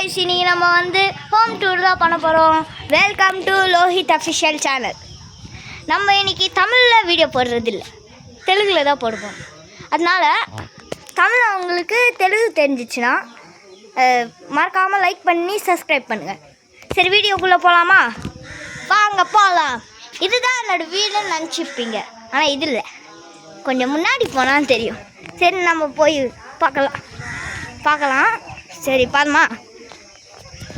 Guys இன்னைக்கு நம்ம வந்து ஹோம் டூர் தான் பண்ண போறோம். Welcome to Lohith official channel. நம்ம இன்னைக்கு தமிழ்ல வீடியோ போடுறது இல்ல, தெலுங்குல தான் போடுவோம். அதனால தமிழ் உங்களுக்கு தெலுங்கு தெரிஞ்சிச்சுனா மறக்காம லைக் பண்ணி சப்ஸ்கிரைப் பண்ணுங்க. சரி வீடியோக்குள்ள போலாமா? வாங்க போலாம். இதுதான் என்னோட வீடுன்னு நினச்சிப்பீங்க, ஆனால் இது இல்லை, கொஞ்சம் முன்னாடி போனால் தெரியும். சரி நம்ம போய் பார்க்கலாம். சரி பாருமா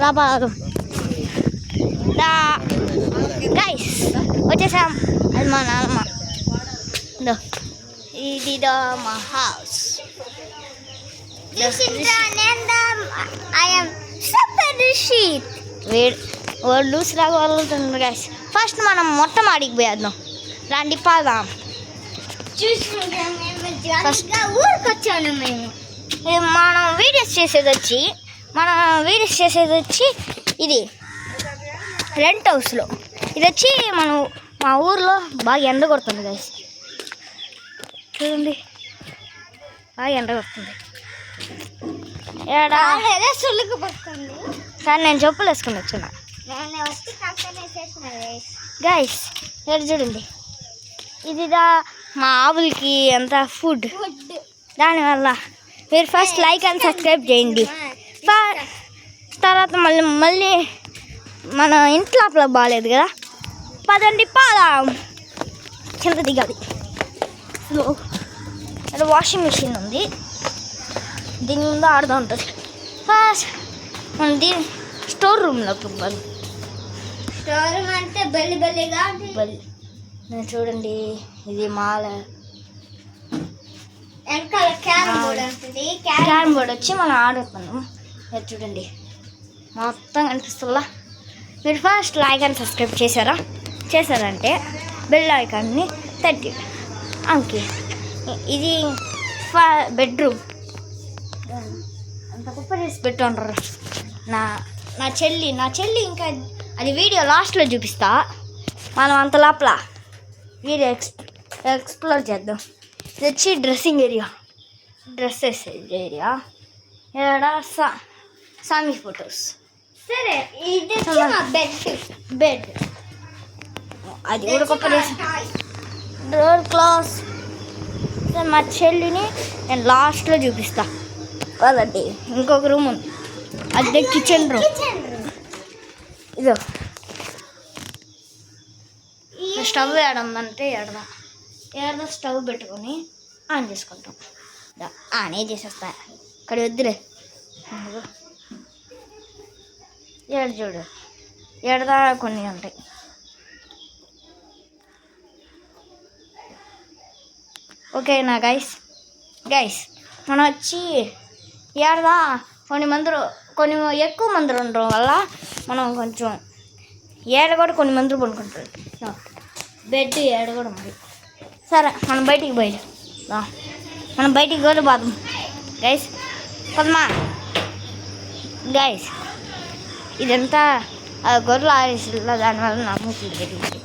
రాబాగం దా గైస్ వచ్చేసాం. అది మా నాన్నమ్మ. ఇది మా హౌస్. లూస్లాగా వదులుతుంది గైస్. ఫస్ట్ మనం మొత్తం ఆడికి పోయేద్దాం. రండి పాదాం. ఊరికి వచ్చాను మేము. మనం వీడియోస్ చేసేది వచ్చి ఇది రెంట్ హౌస్లో. ఇది వచ్చి మా ఊర్లో బాగా ఎండ కొడుతుంది గైస్, చూడండి బాగా ఎండ కొడుతుంది. కానీ నేను చెప్పులు వేసుకుని వచ్చున్నా గైస్. ఇక్కడ చూడండి, ఇదిదా మా ఆవులకి ఎంత ఫుడ్. దానివల్ల మీరు ఫస్ట్ లైక్ అండ్ సబ్స్క్రైబ్ చేయండి. తర్వాత మళ్ళీ మన ఇంట్లో బాగాలేదు కదా, పదండి పాదాం. కింద దిగాలి. ఇక్కడ వాషింగ్ మిషన్ ఉంది, దీని ముందు ఆడుతూ ఉంటుంది. ఫస్ట్ మనం దీని స్టోర్ రూమ్లోకి ఇవ్వాలి. స్టోర్ రూమ్ అంటే బల్లి చూడండి. ఇది మాల క్యారమ్ బోర్డ్ వచ్చి మనం ఆడుతున్నాం. చూడండి మొత్తం కనిపిస్తుందా? మీరు ఫస్ట్ లైక్ అండ్ సబ్స్క్రైబ్ చేశారంటే బెల్ ఐకాన్ని తట్టి అంకి. ఇది బెడ్రూమ్ అంత గొప్ప చేసి పెట్టుంటారు. నా చెల్లి ఇంకా అది వీడియో లాస్ట్లో చూపిస్తా. మనం అంత లోపల వీడియో ఎక్స్ప్లోర్ చేద్దాం. ఇది వచ్చి డ్రెస్సింగ్ ఏరియా, డ్రెస్సెస్ ఏరియా. ఇక్కడ సామి ఫొటోస్. సరే ఇది బెడ్ అది కూడా గొప్ప డోర్ క్లాస్. మా చెల్లిని నేను లాస్ట్లో చూపిస్తా కదండి. ఇంకొక రూమ్ ఉంది, అదే కిచెన్ రూమ్. ఇదో స్టవ్ ఏడుందంటే ఏడదా స్టవ్ పెట్టుకొని ఆన్ చేసుకుంటాం. ఆనే చేసేస్తా, ఇక్కడ వద్దులే. చూడు ఏడదా కొన్ని ఉంటాయి. ఓకేనా గైస్ మనం వచ్చి ఏడదా కొన్ని ఎక్కువ మంది ఉండడం వల్ల మనం కొంచెం ఏడ కూడా కొన్ని మంది పడుకుంటారు. బెడ్ ఏడ కూడా మరి. సరే మనం బయటికి కూడా పోదాం గైస్. పదమా గైస్. ఇదంతా గొర్రెలు ఆరేసిల్లా, దానివల్ల నా మూతులు జరిగింది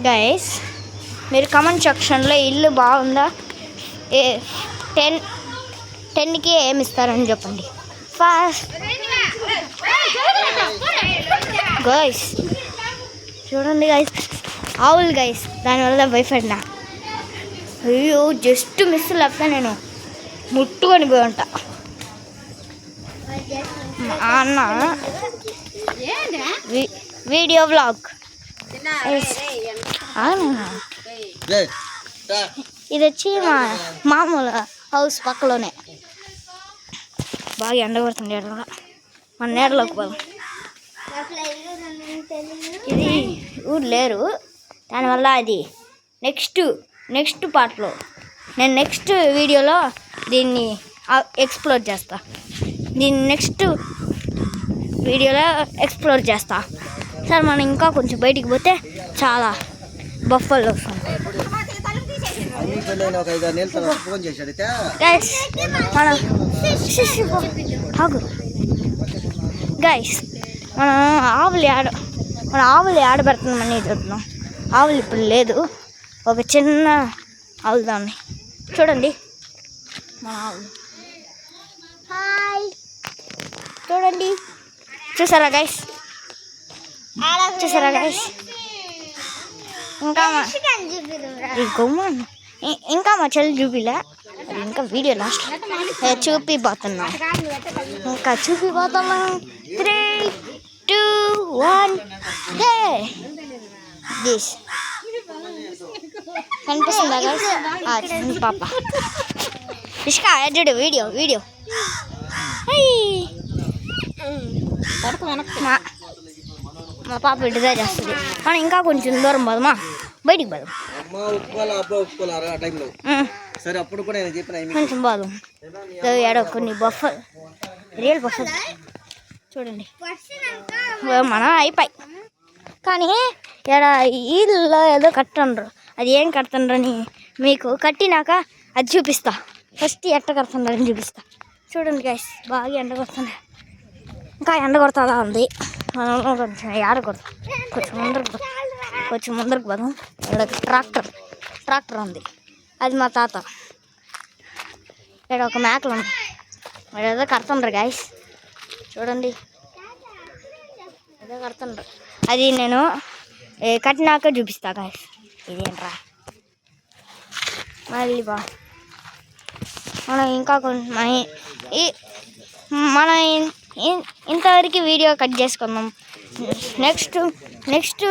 గైస్. మీరు కమెంట్ సెక్షన్లో ఇల్లు బాగుందా, 10కి ఏమి ఇస్తారని చెప్పండి ఫస్ట్ గైస్. చూడండి గైస్, ఆవులు గైస్, దానివల్ల భయపడినా. అయ్యో జస్ట్ మిస్ లేకపోతే నేను ముట్టుకొని పోయి ఉంటా. అన్న వీడియో వ్లాగ్. ఇది వచ్చి మా మామూలు హౌస్ పక్కలోనే. బాగా ఎండ కొడుతుంది. మన నేరలోకి పోదాం. ఇది ఊరు లేరు, దానివల్ల అది నెక్స్ట్ పార్ట్లో నేను నెక్స్ట్ వీడియోలో దీన్ని ఎక్స్ప్లోర్ చేస్తా. సార్ మనం ఇంకా కొంచెం బయటికి పోతే చాలా బఫల్లో వస్తుంది. గైస్ మనం ఆవులు ఆడబెడుతున్నామని చూస్తున్నాం. ఆవులు ఇప్పుడు లేదు, ఒక చిన్న ఆవులు దాన్ని చూడండి. మా ఆవులు హాయ్ చూడండి. చూసారా గైస్ ఇంకా మా చెల్లి చూపిలే అది ఇంకా వీడియో లాస్ట్ చూపిపోతున్నా ఇంకా చూపిపోతున్నా 3, 2, 1 దిస్ కనిపిస్తుందా గైస్ పాప ఇష్కా చూడు వీడియో మా పాప ఇటు దగ్గర వస్తుంది కానీ ఇంకా కొంచెం దూరం పోదమా బయటికి పోదాం కొంచెం పోదాం ఏడో కొన్ని బఫర్ రియల్ బఫర్ చూడండి మనం అయిపోయి కానీ ఇక్కడ ఇల్లు ఏదో కట్టండ్రు అది ఏం కడుతుండ్రని మీకు కట్టినాక అది చూపిస్తా ఫస్ట్ ఎట్ట కడుతుండ్రని చూపిస్తా చూడండి గైస్ బాగా ఎండ కొడుతుంది ఇంకా ఎండ కొడుతుందా ఉంది కొంచెం ఏడ కొడతాం కొంచెం ముందరకు పోదాం ఇక్కడ ట్రాక్టర్ ఉంది అది మా తాత ఇక్కడ ఒక మేకలు ఉంది వాడు ఏదో కడుతుండ్రు గైస్ చూడండి ఏదో కడుతుండ్రు అది నేను కట్టినాక చూపిస్తా గైస్ ఇదేంట్రా మళ్ళీ మనం ఇంకా కొంచెం మనం ఇంతవరకు వీడియో కట్ చేసుకుందాం నెక్స్ట్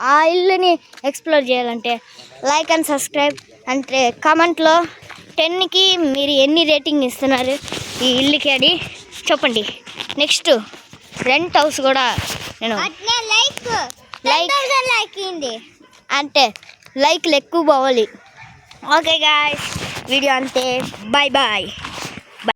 ఆ ఇల్లుని ఎక్స్ప్లోర్ చేయాలంటే లైక్ అండ్ సబ్స్క్రైబ్ అంటే కామెంట్లో 10కి మీరు ఎన్ని రేటింగ్ ఇస్తున్నారు ఈ ఇల్లుకి అని చెప్పండి నెక్స్ట్ రెంట్ హౌస్ కూడా నేను లైక్ అంటే లైక్లు ఎక్కువ పోవాలి ఓకే గాయ్స్ వీడియో అంతే బాయ్